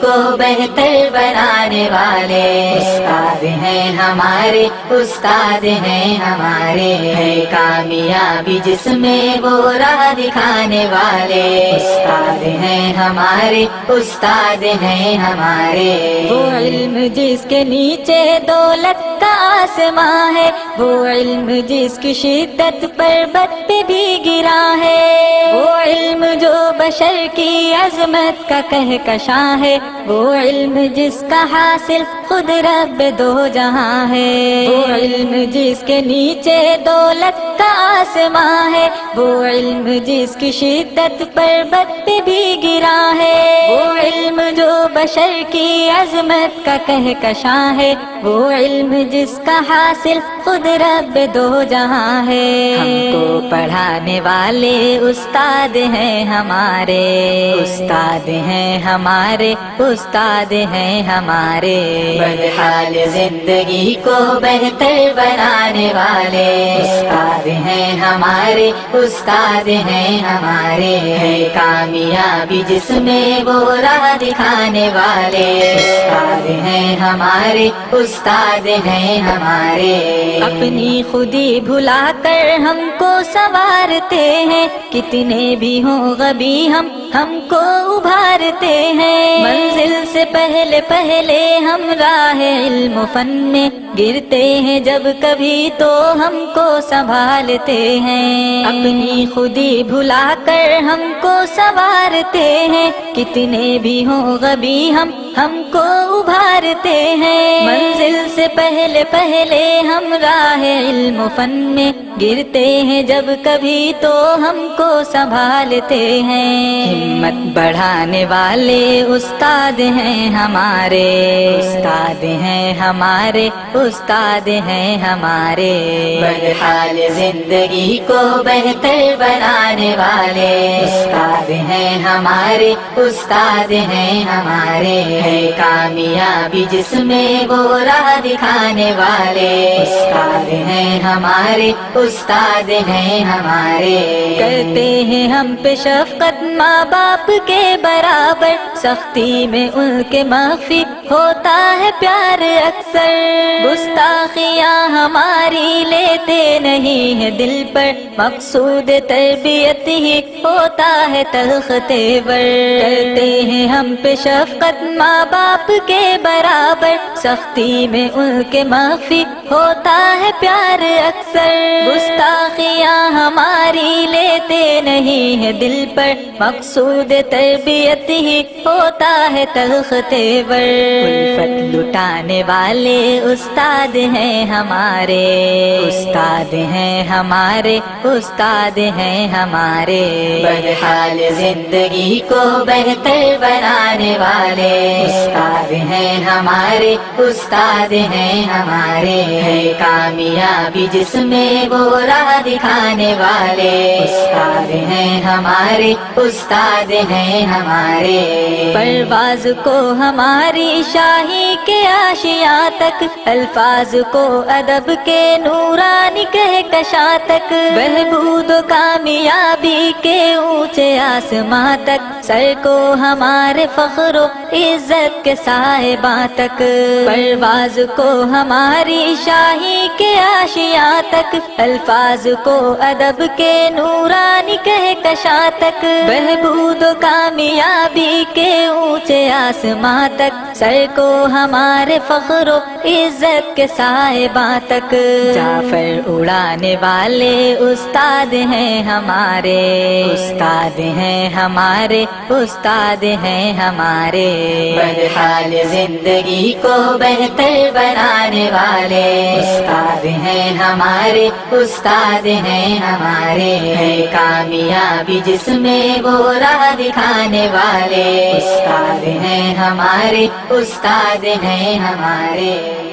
کو بہتر بنانے والے استاد ہیں ہمارے، استاد ہیں ہمارے، ہے کامیابی جس میں وہ راہ دکھانے والے استاد ہیں ہمارے، استاد ہیں ہمارے۔ وہ علم جس کے نیچے دولت کا آسماں ہے، وہ علم جس کی شدت پربت پہ بھی گرا ہے، وہ علم جو بشر کی عظمت کا کہکشاں ہے، وہ علم جس کا حاصل خود رب دو جہاں ہے، وہ علم جس کے نیچے دولت کا آسماں ہے، وہ علم جس کی شدت پربت پہ بھی گرا ہے، وہ علم جو بشر کی عظمت کا کہکشاں ہے، وہ علم جس کا حاصل خود رب دو جہاں ہے۔ ہم کو پڑھانے والے استاد ہیں ہمارے، استاد ہیں ہمارے، استاد ہیں ہمارے، بدحال زندگی کو بہتر بنانے والے استاد ہیں ہمارے، استاد ہیں ہمارے، ہے کامیابی جس میں وہ راہ دکھانے والے استاد ہیں ہمارے، استاد ہیں ہمارے۔ اپنی خودی بھلا کر ہم کو سنوارتے ہیں، کتنے بھی ہوں غبی ہم کو ابھارتے ہیں، منزل سے پہلے پہلے ہم راہ علم و فن میں گرتے ہیں، جب کبھی تو ہم کو سنبھالتے ہیں، اپنی خودی بھلا کر ہم کو سنوارتے ہیں، کتنے بھی ہوں غبی ہم کو ابھارتے ہیں، منزل سے پہلے پہلے ہم راہ علم و فن میں گرتے ہیں، جب کبھی تو ہم کو سنبھالتے ہیں، ہمت بڑھانے والے استاد ہیں ہمارے، استاد ہیں ہمارے، استاد ہیں ہمارے، بدحال زندگی کو بہتر بنانے والے استاد ہیں ہمارے، استاد ہیں ہمارے، ہے کامیابی جس میں وہ راہ دکھانے والے استاد ہیں ہمارے، استاد ہیں ہمارے۔ کرتے ہیں ہم پہ شفقت ماں باپ کے برابر، سختی میں ان کے مخفی ہوتا ہے پیار اکثر، گستاخیاں ہماری لیتے نہیں ہے دل پر، مقصود تربیت ہی ہوتا ہے تلخ تیور، کرتے ہیں ہم پہ شفقت ماں باپ کے برابر، سختی میں ان کے مخفی ہوتا ہے پیار اکثر، گستاخیاں ہماری لیتے نہیں ہے دل پر، مقصود تربیت ہی ہوتا ہے تلخ تیور، الفت لٹانے والے استاد ہیں ہمارے، استاد ہیں ہمارے، استاد ہیں ہمارے، بدحال زندگی کو بہتر بنانے والے استاد ہیں ہمارے، استاد ہیں ہمارے، ہے کامیابی جس میں وہ راہ دکھانے والے استاد ہیں ہمارے، استاد ہیں ہمارے، پرواز کو ہماری شاہی کے آشیاں تک، الفاظ کو ادب کے نورانی کہکشاں تک، بہبود و کامیابی کے اونچے آسماں تک، سر کو ہمارے فخر و عزت کے صاحباں تک، پرواز کو ہماری شاہی کے آشیاں تک، الفاظ کو ادب کے نورانی کہکشاں تک، بہبود و کامیابی کے اونچے آسماں تک، سر کو ہمارے فخر و عزت کے صاحباں تک، جعفر اڑانے والے استاد ہیں ہمارے، استاد ہیں ہمارے، استاد ہیں ہمارے، بدحال زندگی کو بہتر بنانے والے استاد ہیں ہمارے، استاد ہیں ہمارے، ہے کامیابی جس میں وہ راہ دکھانے والے استاد ہیں ہمارے، استاد ہیں ہمارے۔